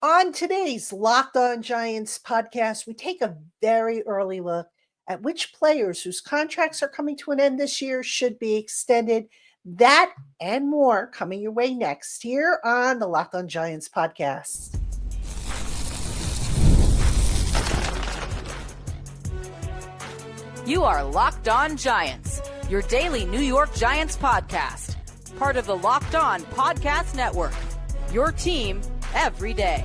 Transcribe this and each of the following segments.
On today's Locked On Giants podcast, we take a very early look at which players whose contracts are coming to an end this year should be extended. That and more coming your way next here on the Locked On Giants podcast. You are Locked On Giants, your daily New York Giants podcast, part of the Locked On Podcast Network, your team every day.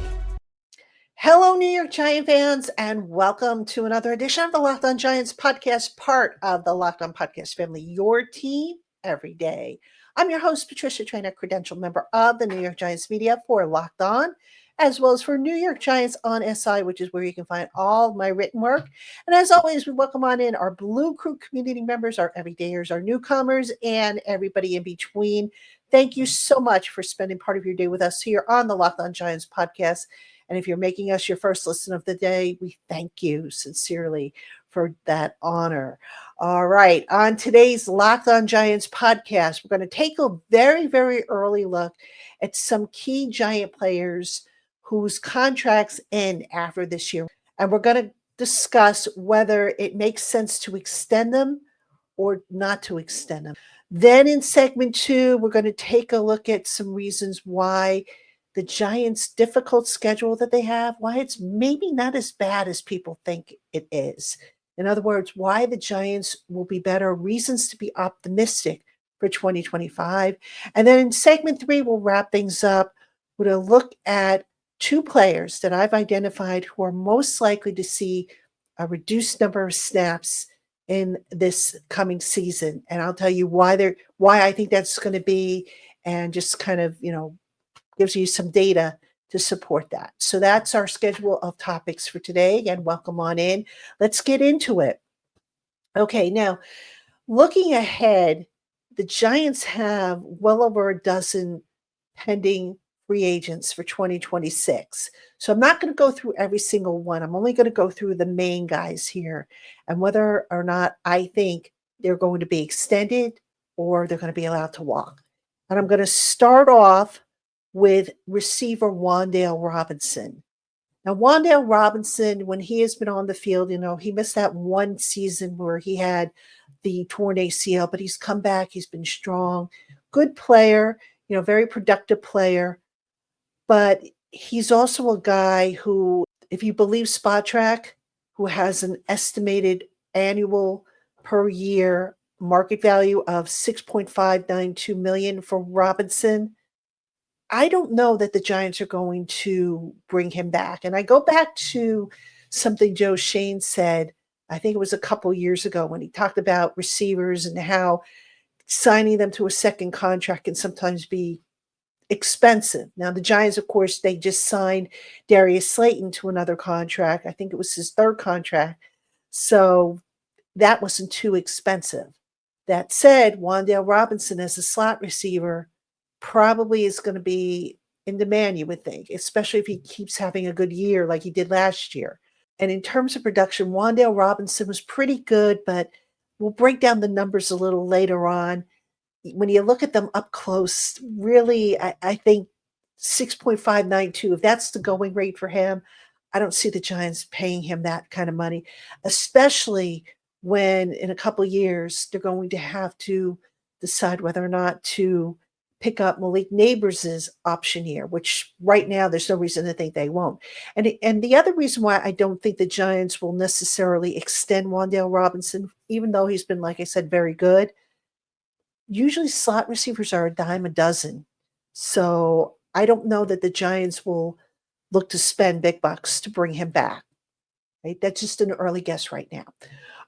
Hello, New York Giant fans, and welcome to another edition of the Locked On Giants podcast, part of the Locked On Podcast family, your team every day. I'm your host, Patricia Traina, credential member of the New York Giants media for Locked On, as well as for New York Giants on SI, which is where you can find all my written work. And as always, we welcome on in our Blue Crew community members, our everydayers, our newcomers, and everybody in between. Thank you so much for spending part of your day with us here on the Locked On Giants podcast. And if you're making us your first listen of the day, we thank you sincerely for that honor. All right. On today's Locked On Giants podcast, we're going to take a very, very early look at some key Giant players whose contracts end after this year. And we're going to discuss whether it makes sense to extend them or not to extend them. Then in segment 2, we're going to take a look at some reasons why the Giants' difficult schedule that they have, why it's maybe not as bad as people think it is. In other words, why the Giants will be better, reasons to be optimistic for 2025. And then in segment 3, we'll wrap things up with a look at two players that I've identified who are most likely to see a reduced number of snaps in this coming season. And I'll tell you why I think that's going to be, and just kind of, gives you some data to support that. So that's our schedule of topics for today. Again, welcome on in. Let's get into it. Okay, now looking ahead, the Giants have well over a dozen pending free agents for 2026. So I'm not going to go through every single one. I'm only going to go through the main guys here and whether or not I think they're going to be extended or they're going to be allowed to walk. And I'm going to start off with receiver Wan'Dale Robinson. Now, Wan'Dale Robinson, when he has been on the field, he missed that one season where he had the torn ACL, but he's come back. He's been strong. Good player, very productive player. But he's also a guy who, if you believe Spot Track, who has an estimated annual per year market value of $6.592 million for Robinson. I don't know that the Giants are going to bring him back. And I go back to something Joe Shane said, I think it was a couple years ago, when he talked about receivers and how signing them to a second contract can sometimes be expensive. Now, the Giants, of course, they just signed Darius Slayton to another contract. I think it was his third contract. So that wasn't too expensive. That said, Wan'Dale Robinson as a slot receiver probably is going to be in demand, you would think, especially if he keeps having a good year like he did last year. And in terms of production, Wan'Dale Robinson was pretty good, but we'll break down the numbers a little later on. When you look at them up close, really, I think 6.592, if that's the going rate for him, I don't see the Giants paying him that kind of money, especially when in a couple years they're going to have to decide whether or not to pick up Malik Neighbors' option year, which right now there's no reason to think they won't. And the other reason why I don't think the Giants will necessarily extend Wan'Dale Robinson, even though he's been, like I said, very good, usually slot receivers are a dime a dozen. So I don't know that the Giants will look to spend big bucks to bring him back. Right? That's just an early guess right now.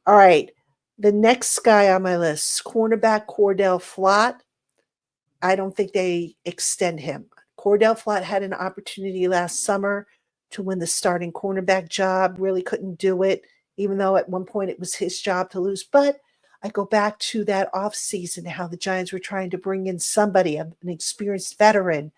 All right. The next guy on my list, cornerback Cordell Flott. I don't think they extend him. Cordell Flott had an opportunity last summer to win the starting cornerback job, really couldn't do it, even though at one point it was his job to lose. But I go back to that offseason, how the Giants were trying to bring in somebody, an experienced veteran,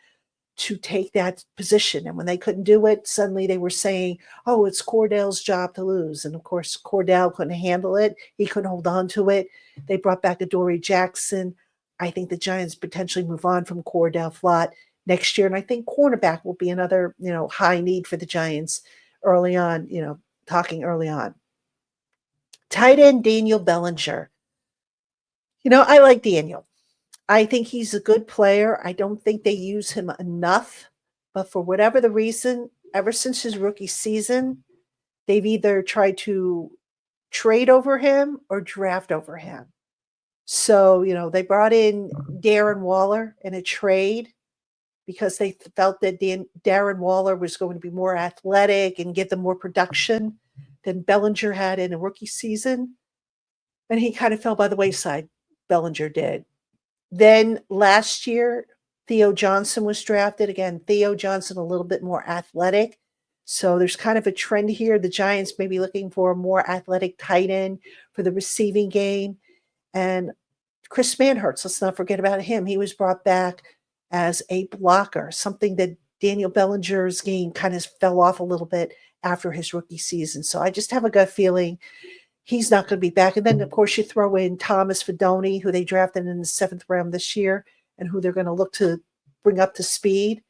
to take that position. And when they couldn't do it, suddenly they were saying, oh, it's Cordell's job to lose. And of course, Cordell couldn't handle it. He couldn't hold on to it. They brought back Adoree Jackson. I think the Giants potentially move on from Cordell Flott next year. And I think cornerback will be another, high need for the Giants early on, talking early on. Tight end Daniel Bellinger. I like Daniel. I think he's a good player. I don't think they use him enough, but for whatever the reason, ever since his rookie season, they've either tried to trade over him or draft over him. So, they brought in Darren Waller in a trade because they felt that Darren Waller was going to be more athletic and give them more production than Bellinger had in a rookie season. And he kind of fell by the wayside. Bellinger did. Then last year, Theo Johnson was drafted. Again, Theo Johnson, a little bit more athletic. So there's kind of a trend here. The Giants may be looking for a more athletic tight end for the receiving game. And Chris Manhertz, let's not forget about him. He was brought back as a blocker, something that Daniel Bellinger's game kind of fell off a little bit after his rookie season. So I just have a gut feeling he's not going to be back. And then, of course, you throw in Thomas Fidone, who they drafted in the 7th round this year and who they're going to look to bring up to speed.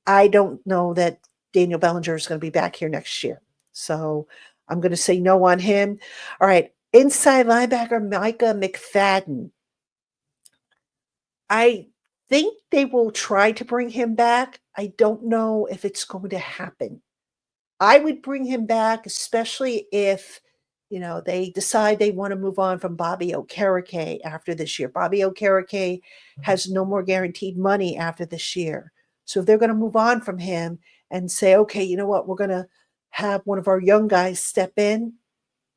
I don't know that Daniel Bellinger is going to be back here next year. So I'm going to say no on him. All right. Inside linebacker Micah McFadden. I think they will try to bring him back. I don't know if it's going to happen. I would bring him back, especially if, they decide they want to move on from Bobby Okereke after this year. Bobby Okereke has no more guaranteed money after this year. So if they're going to move on from him and say, okay, you know what, we're going to have one of our young guys step in,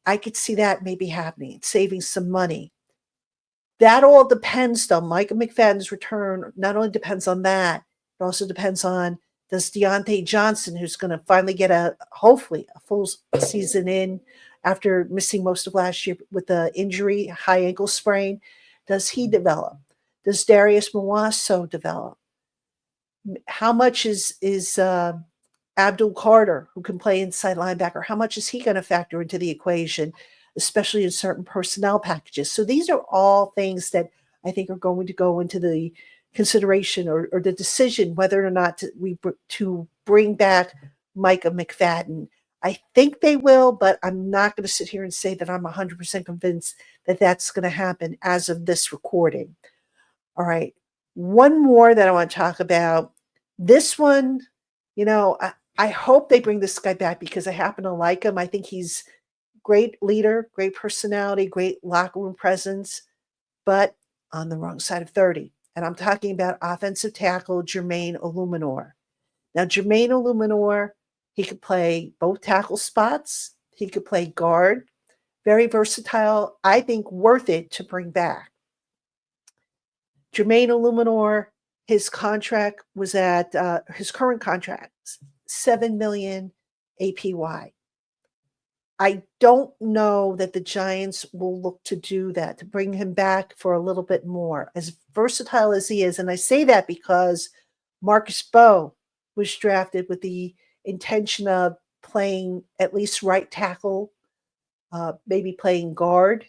I could see that maybe happening, saving some money. That all depends, though. Micah McFadden's return not only depends on that, it also depends on does Deontay Johnson, who's going to finally get hopefully a full season in after missing most of last year with the injury, high ankle sprain, does he develop? Does Darius Mawaso develop? How much is Abdul Carter, who can play inside linebacker, how much is he going to factor into the equation, especially in certain personnel packages? So these are all things that I think are going to go into the consideration or the decision whether or not to bring back Micah McFadden. I think they will, but I'm not going to sit here and say that I'm 100% convinced that that's going to happen as of this recording. All right. One more that I want to talk about. This one, I hope they bring this guy back because I happen to like him. I think he's great leader, great personality, great locker room presence, but on the wrong side of 30. And I'm talking about offensive tackle Jermaine Illuminor. Now, Jermaine Illuminor, he could play both tackle spots. He could play guard. Very versatile. I think worth it to bring back. Jermaine Illuminor, his contract was at his current contract, $7 million APY. I don't know that the Giants will look to do that, to bring him back for a little bit more, as versatile as he is. And I say that because Marcus Bowe was drafted with the intention of playing at least right tackle, maybe playing guard.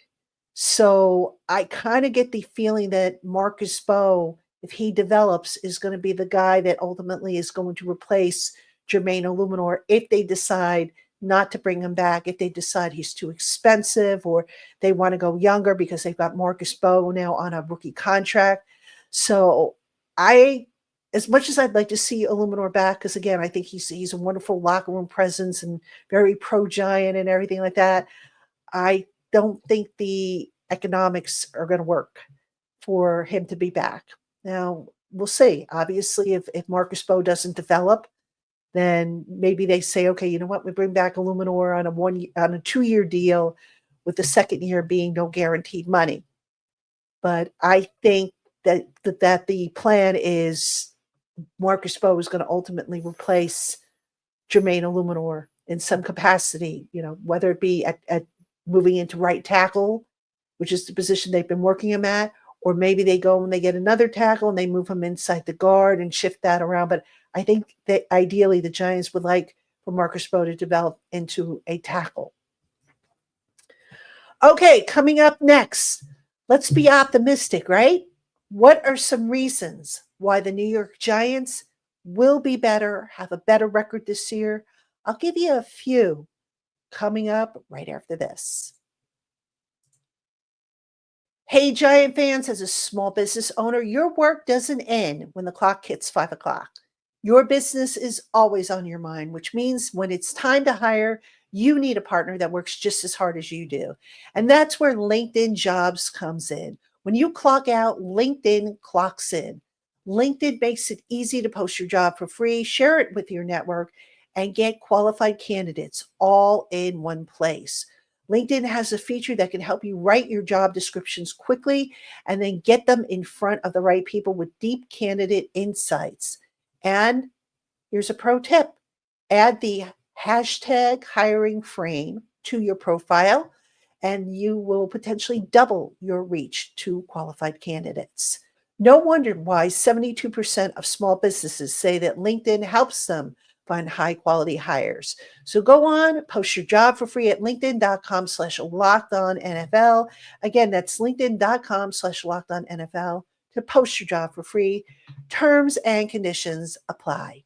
So I kind of get the feeling that Marcus Bowe, if he develops, is going to be the guy that ultimately is going to replace Jermaine Illuminor if they decide not to bring him back, if they decide he's too expensive or they want to go younger because they've got Marcus Bowe now on a rookie contract. So as much as I'd like to see Illuminor back, because again, I think he's a wonderful locker room presence and very pro-Giant and everything like that, I don't think the economics are going to work for him to be back. Now, we'll see. Obviously, if Marcus Bowe doesn't develop, then maybe they say, okay, you know what, we bring back Illuminor on a 2-year deal with the second year being no guaranteed money. But I think that the plan is Marcus Bowe is going to ultimately replace Jermaine Illuminor in some capacity, whether it be at moving into right tackle, which is the position they've been working him at, or maybe they go and they get another tackle and they move him inside the guard and shift that around. But I think that ideally the Giants would like for Marcus Bowe to develop into a tackle. Okay, coming up next, let's be optimistic, right? What are some reasons why the New York Giants will be better, have a better record this year? I'll give you a few coming up right after this. Hey, Giant fans, as a small business owner, your work doesn't end when the clock hits 5 o'clock. Your business is always on your mind, which means when it's time to hire, you need a partner that works just as hard as you do. And that's where LinkedIn Jobs comes in. When you clock out, LinkedIn clocks in. LinkedIn makes it easy to post your job for free, share it with your network, and get qualified candidates all in one place. LinkedIn has a feature that can help you write your job descriptions quickly and then get them in front of the right people with deep candidate insights. And here's a pro tip: add the hashtag hiring frame to your profile, and you will potentially double your reach to qualified candidates. No wonder why 72% of small businesses say that LinkedIn helps them find high quality hires. So go on, post your job for free at linkedin.com/lockedonnfl. Again, that's linkedin.com/lockedonnfl to post your job for free. Terms and conditions apply.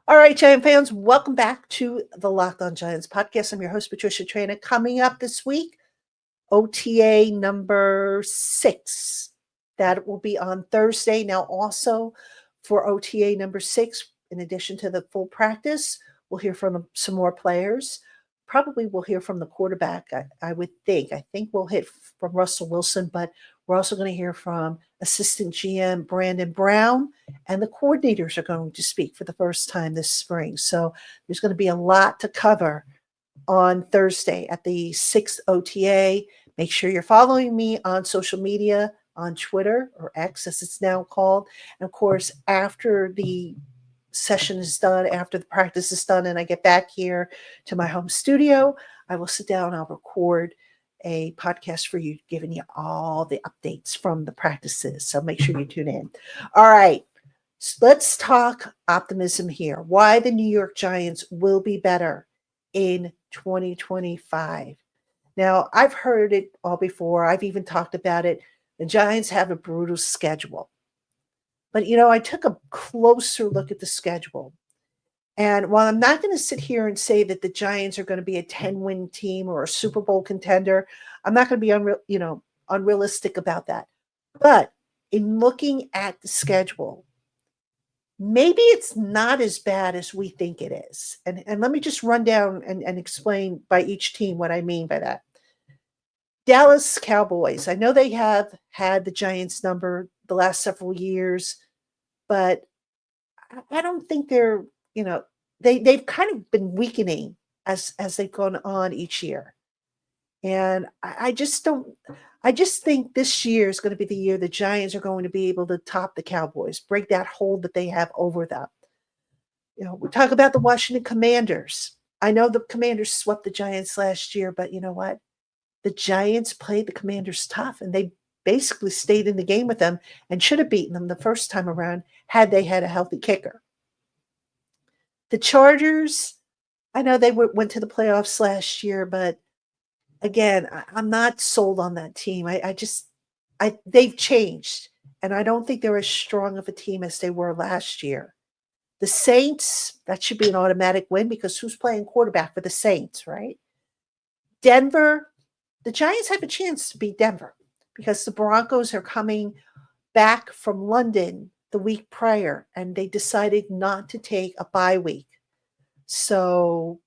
All right, Giant fans, welcome back to the Locked On Giants podcast. I'm your host, Patricia Traina. Coming up this week, OTA number 6. That will be on Thursday. Now, also for OTA number 6, in addition to the full practice, we'll hear from some more players. Probably we'll hear from the quarterback, I would think. I think we'll hear from Russell Wilson, but we're also going to hear from assistant GM Brandon Brown, and the coordinators are going to speak for the first time this spring. So there's going to be a lot to cover on Thursday at the 6th OTA. Make sure you're following me on social media, on Twitter, or X as it's now called. And of course, after the session is done, after the practice is done, and I get back here to my home studio, I will sit down, I'll record a podcast for you, giving you all the updates from the practices. So make sure you tune in. All right. So let's talk optimism here. Why the New York Giants will be better in 2025. Now, I've heard it all before. I've even talked about it. The Giants have a brutal schedule. But, I took a closer look at the schedule. And while I'm not going to sit here and say that the Giants are going to be a 10-win team or a Super Bowl contender, I'm not going to be unrealistic about that. But in looking at the schedule, maybe it's not as bad as we think it is. And let me just run down and explain by each team what I mean by that. Dallas Cowboys. I know they have had the Giants number the last several years, but I don't think they're, they've kind of been weakening as they've gone on each year. And I just think this year is going to be the year the Giants are going to be able to top the Cowboys, break that hold that they have over them. We talk about the Washington Commanders. I know the Commanders swept the Giants last year, but you know what? The Giants played the Commanders tough, and they basically stayed in the game with them and should have beaten them the first time around had they had a healthy kicker. The Chargers, I know they went to the playoffs last year, but again, I'm not sold on that team. They've changed, and I don't think they're as strong of a team as they were last year. The Saints, that should be an automatic win because who's playing quarterback for the Saints, right? Denver, the Giants have a chance to beat Denver because the Broncos are coming back from London the week prior, and they decided not to take a bye week. So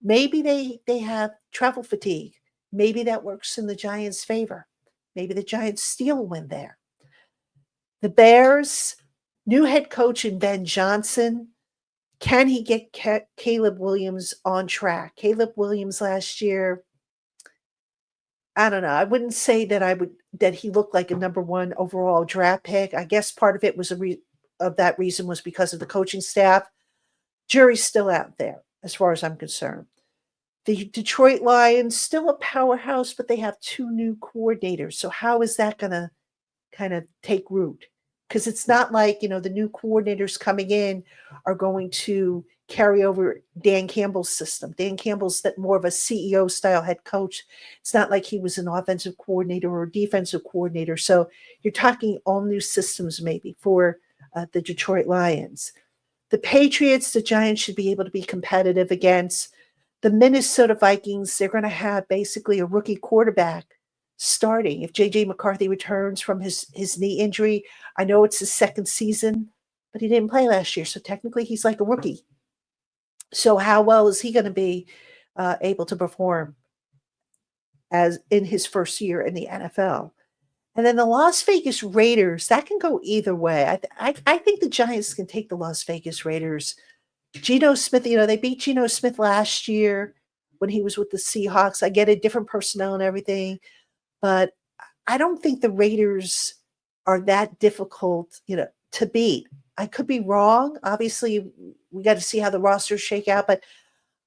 maybe they have travel fatigue. Maybe that works in the Giants' favor. Maybe the Giants steal a win there. The Bears, new head coach in Ben Johnson. Can he get Caleb Williams on track? Caleb Williams last year, I don't know. I wouldn't say that he looked like a number 1 overall draft pick. I guess part of it was of that reason was because of the coaching staff. Jury's still out there, as far as I'm concerned. The Detroit Lions, still a powerhouse, but they have 2 new coordinators. So how is that going to kind of take root? Because it's not like, the new coordinators coming in are going to carry over Dan Campbell's system. Dan Campbell's that more of a CEO style head coach. It's not like he was an offensive coordinator or defensive coordinator. So you're talking all new systems maybe for the Detroit Lions. The Patriots, the Giants should be able to be competitive against. The Minnesota Vikings, they're going to have basically a rookie quarterback starting. If J.J. McCarthy returns from his knee injury, I know it's his second season, but he didn't play last year. So technically he's like a rookie. So how well is he going to be able to perform as in his first year in the NFL? And then the Las Vegas Raiders, that can go either way. I think the Giants can take the Las Vegas Raiders. Geno Smith, they beat Geno Smith last year when he was with the Seahawks. I get it, different personnel and everything, but I don't think the Raiders are that difficult, to beat. I could be wrong. Obviously, we got to see how the rosters shake out, but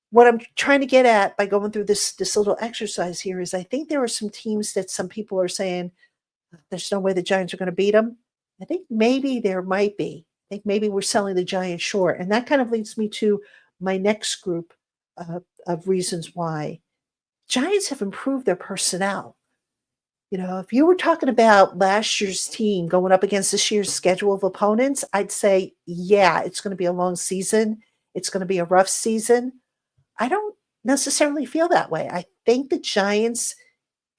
what I'm trying to get at by going through this little exercise here is I think there are some teams that some people are saying there's no way the Giants are going to beat them. I think maybe there might be. I think maybe we're selling the Giants short. And that kind of leads me to my next group of reasons why. Giants have improved their personnel. If you were talking about last year's team going up against this year's schedule of opponents, I'd say, yeah, it's going to be a long season. It's going to be a rough season. I don't necessarily feel that way. I think the Giants,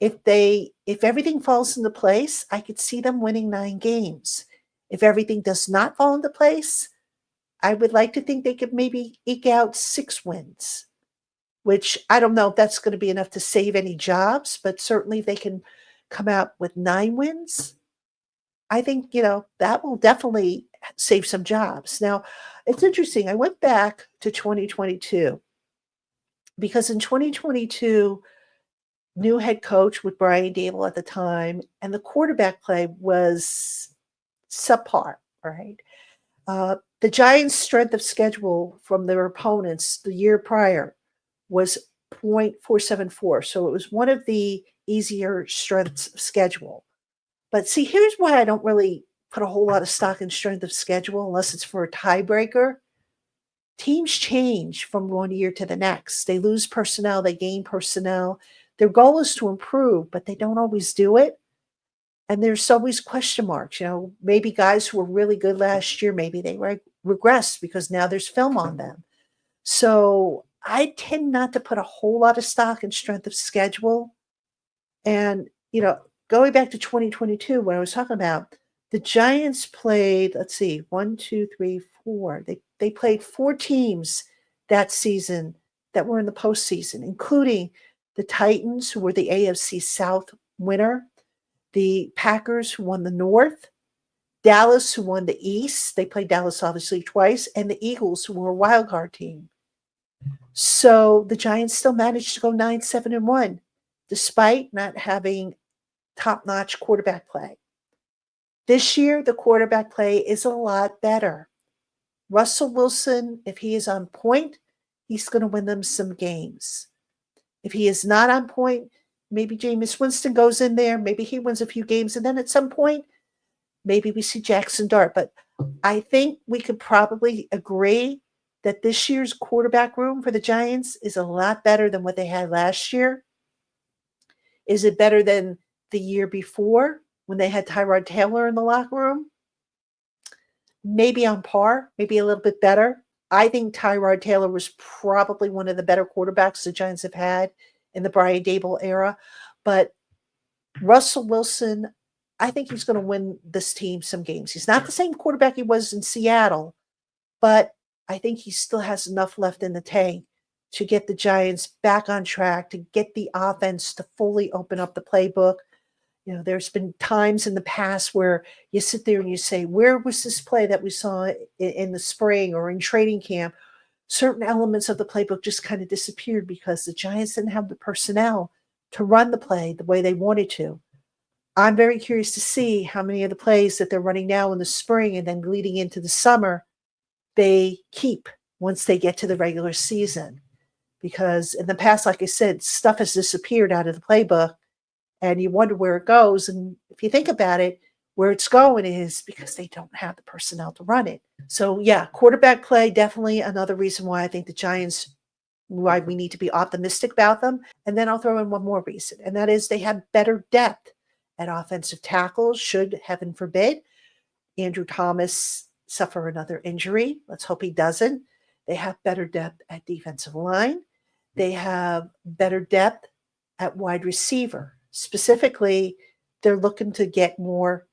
if everything falls into place, I could see them winning 9 games. If everything does not fall into place, I would like to think they could maybe eke out 6 wins, which I don't know if that's going to be enough to save any jobs, but certainly if they can come out with 9 wins, I think, that will definitely save some jobs. Now, it's interesting. I went back to 2022 because in 2022, new head coach with Brian Dable at the time, and the quarterback play was subpar, right? The Giants' strength of schedule from their opponents the year prior was 0.474. So it was one of the easier strengths of schedule. But see, here's why I don't really put a whole lot of stock in strength of schedule unless it's for a tiebreaker. Teams change from one year to the next. They lose personnel, they gain personnel. Their goal is to improve, but they don't always do it. And there's always question marks. Maybe guys who were really good last year, maybe they regressed because now there's film on them. So I tend not to put a whole lot of stock in strength of schedule. And, going back to 2022, when I was talking about, the Giants played, let's see, 1, 2, 3, 4. They played 4 teams that season that were in the postseason, including the Titans, who were the AFC South winner, the Packers, who won the North, Dallas, who won the East. They played Dallas obviously twice, and the Eagles, who were a wild card team. So the Giants still managed to go 9-7-1, despite not having top-notch quarterback play. This year, the quarterback play is a lot better. Russell Wilson, if he is on point, he's going to win them some games. If he is not on point, maybe Jameis Winston goes in there. Maybe he wins a few games. And then at some point, maybe we see Jackson Dart. But I think we could probably agree that this year's quarterback room for the Giants is a lot better than what they had last year. Is it better than the year before when they had Tyrod Taylor in the locker room? Maybe on par, maybe a little bit better. I think Tyrod Taylor was probably one of the better quarterbacks the Giants have had in the Brian Dable era. But Russell Wilson, I think he's going to win this team some games. He's not the same quarterback he was in Seattle, but I think he still has enough left in the tank to get the Giants back on track, to get the offense to fully open up the playbook. There's been times in the past where you sit there and you say, where was this play that we saw in the spring or in training camp? Certain elements of the playbook just kind of disappeared because the Giants didn't have the personnel to run the play the way they wanted to. I'm very curious to see how many of the plays that they're running now in the spring and then leading into the summer they keep once they get to the regular season. Because in the past, like I said, stuff has disappeared out of the playbook. And you wonder where it goes. And if you think about it, where it's going is because they don't have the personnel to run it. So, yeah, quarterback play, definitely another reason why I think the Giants, why we need to be optimistic about them. And then I'll throw in one more reason, and that is they have better depth at offensive tackles, should, heaven forbid, Andrew Thomas suffer another injury. Let's hope he doesn't. They have better depth at defensive line. They have better depth at wide receiver. Specifically, they're looking to get more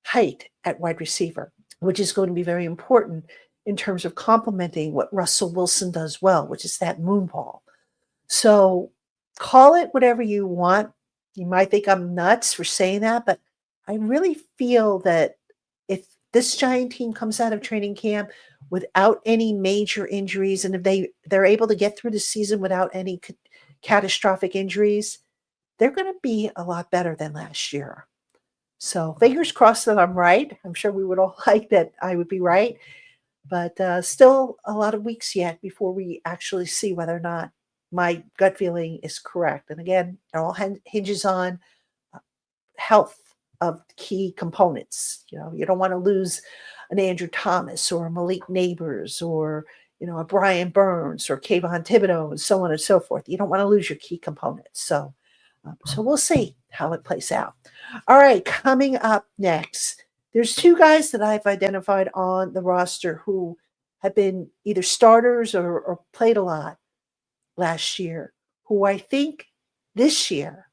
height at wide receiver, which is going to be very important in terms of complementing what Russell Wilson does well, which is that moon ball. So call it whatever you want. You might think I'm nuts for saying that, but I really feel that if this Giant team comes out of training camp without any major injuries, and if they're able to get through the season without any catastrophic injuries, they're going to be a lot better than last year. So fingers crossed that I'm right. I'm sure we would all like that I would be right, but still a lot of weeks yet before we actually see whether or not my gut feeling is correct. And again, it all hinges on health of key components. You don't want to lose an Andrew Thomas or a Malik Neighbors or a Brian Burns or Kayvon Thibodeau and so on and so forth. You don't want to lose your key components. So we'll see how it plays out. All right, coming up next, there's two guys that I've identified on the roster who have been either starters or played a lot last year, who I think this year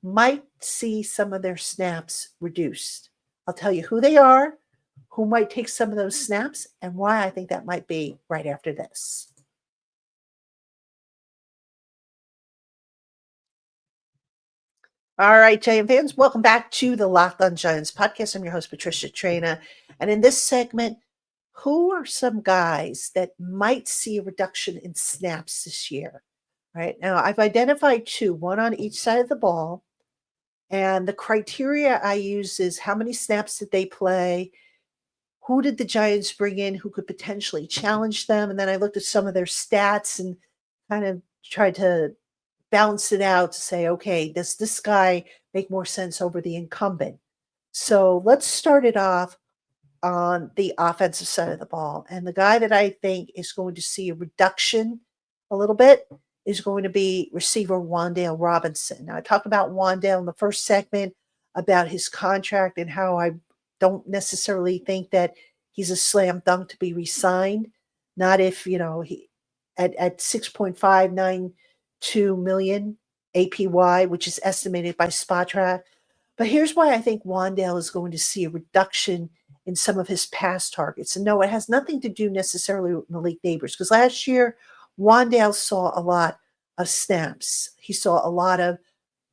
might see some of their snaps reduced. I'll tell you who they are, who might take some of those snaps, and why I think that might be right after this. All right, Giant fans, welcome back to the Locked On Giants podcast. I'm your host, Patricia Traina. And in this segment, who are some guys that might see a reduction in snaps this year? Right now, I've identified two, one on each side of the ball. And the criteria I use is how many snaps did they play? Who did the Giants bring in who could potentially challenge them? And then I looked at some of their stats and kind of tried to balance it out to say, okay, does this guy make more sense over the incumbent? So let's start it off on the offensive side of the ball. And the guy that I think is going to see a reduction a little bit is going to be receiver Wan'Dale Robinson. Now, I talked about Wan'Dale in the first segment about his contract and how I don't necessarily think that he's a slam dunk to be re-signed. Not if, he at 6.592 million APY, which is estimated by Spotrac. But here's why I think Wan'Dale is going to see a reduction in some of his pass targets. And no, it has nothing to do necessarily with Malik Neighbors, because last year, Wan'Dale saw a lot of snaps. He saw a lot of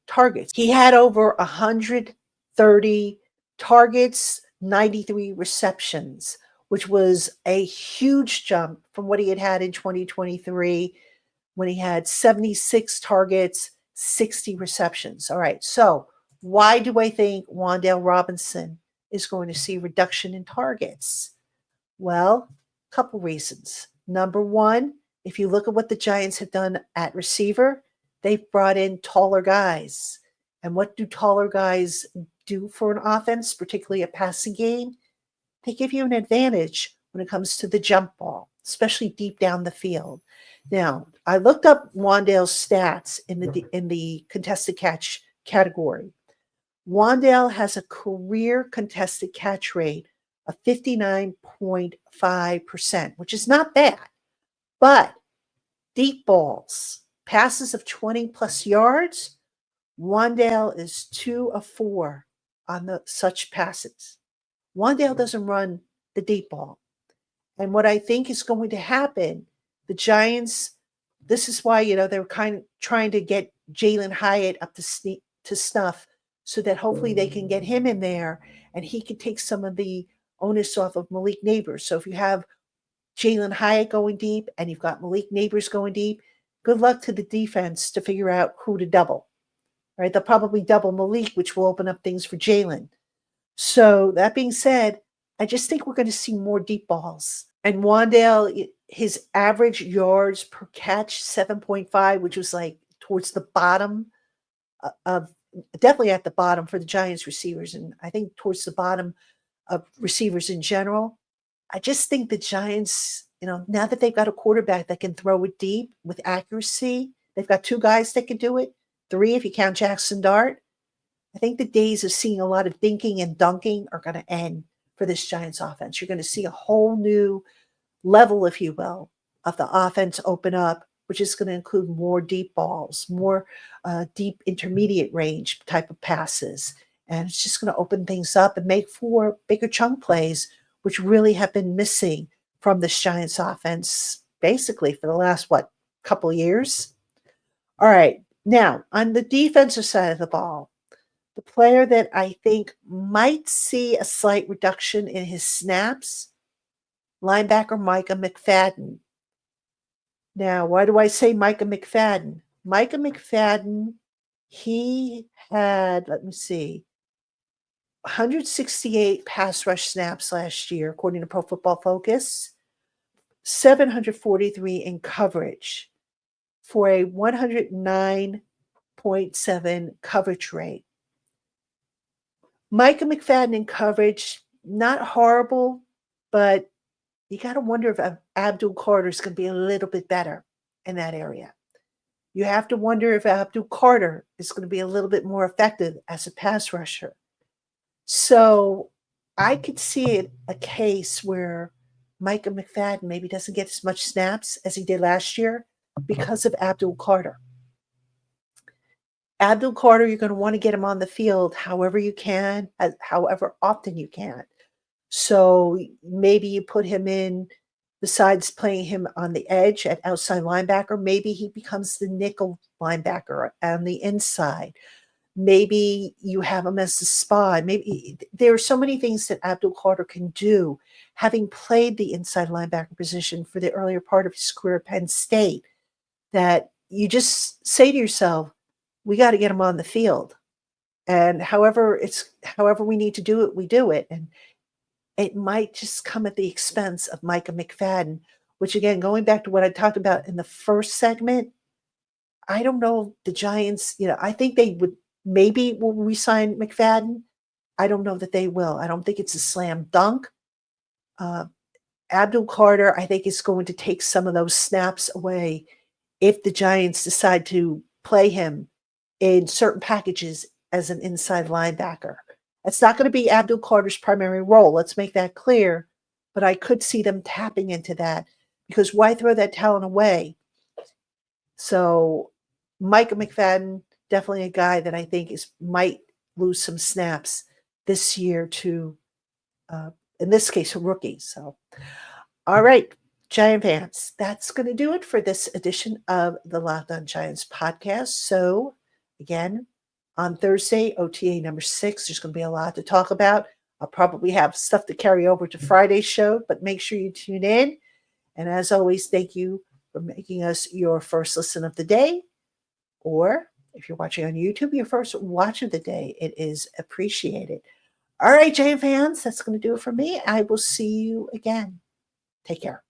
targets. He had over 130 targets, 93 receptions, which was a huge jump from what he had in 2023 when he had 76 targets, 60 receptions. All right, so why do I think Wan'Dale Robinson is going to see a reduction in targets? Well, a couple reasons. Number one, if you look at what the Giants have done at receiver, they've brought in taller guys. And what do taller guys do for an offense, particularly a passing game? They give you an advantage when it comes to the jump ball, especially deep down the field. Now, I looked up Wan'Dale's stats in the contested catch category. Wan'Dale has a career contested catch rate of 59.5%, which is not bad. But deep balls, passes of 20 plus yards, Wan'Dale is 2 of 4 on such passes. Wan'Dale doesn't run the deep ball. And what I think is going to happen, the Giants, this is why, they're kind of trying to get Jalen Hyatt up to snuff so that hopefully they can get him in there and he can take some of the onus off of Malik Neighbors. So if you have Jalen Hyatt going deep and you've got Malik Neighbors going deep, good luck to the defense to figure out who to double. Right? They'll probably double Malik, which will open up things for Jalen. So that being said, I just think we're going to see more deep balls. And Wan'Dale, his average yards per catch, 7.5, which was like towards the bottom of definitely at the bottom for the Giants receivers, and I think towards the bottom of receivers in general. I just think the Giants, now that they've got a quarterback that can throw it deep with accuracy, they've got two guys that can do it, three if you count Jackson Dart. I think the days of seeing a lot of dinking and dunking are going to end for this Giants offense. You're going to see a whole new level, if you will, of the offense open up, which is going to include more deep balls, more deep intermediate range type of passes. And it's just going to open things up and make for bigger chunk plays, which really have been missing from this Giants offense basically for the last, couple of years. All right. Now, on the defensive side of the ball, the player that I think might see a slight reduction in his snaps, linebacker Micah McFadden. Now, why do I say Micah McFadden? Micah McFadden, he had, 168 pass rush snaps last year, according to Pro Football Focus, 743 in coverage for a 109.7 coverage rate. Micah McFadden in coverage, not horrible, but you got to wonder if Abdul Carter is going to be a little bit better in that area. You have to wonder if Abdul Carter is going to be a little bit more effective as a pass rusher. So I could see a case where Micah McFadden maybe doesn't get as much snaps as he did last year because of Abdul Carter. Abdul Carter, you're going to want to get him on the field however you can, however often you can. So maybe you put him in, besides playing him on the edge at outside linebacker, maybe he becomes the nickel linebacker on the inside. Maybe you have him as the spy. Maybe there are so many things that Abdul Carter can do, having played the inside linebacker position for the earlier part of his career at Penn State, that you just say to yourself, we got to get him on the field. And however we need to do it, we do it. And it might just come at the expense of Micah McFadden, which again, going back to what I talked about in the first segment, I don't know the Giants, I think they would maybe will re-sign McFadden. I don't know that they will. I don't think it's a slam dunk. Abdul Carter, I think, is going to take some of those snaps away if the Giants decide to play him in certain packages as an inside linebacker. It's not going to be Abdul Carter's primary role. Let's make that clear. But I could see them tapping into that because why throw that talent away? So Micah McFadden, definitely a guy that I think might lose some snaps this year to, in this case, a rookie. So, all right, Giant fans, that's going to do it for this edition of the Locked On Giants podcast. So, again, on Thursday, OTA number 6, there's going to be a lot to talk about. I'll probably have stuff to carry over to Friday's show, but make sure you tune in. And as always, thank you for making us your first listen of the day. Or if you're watching on YouTube, your first watch of the day. It is appreciated. All right, Giant fans, that's going to do it for me. I will see you again. Take care.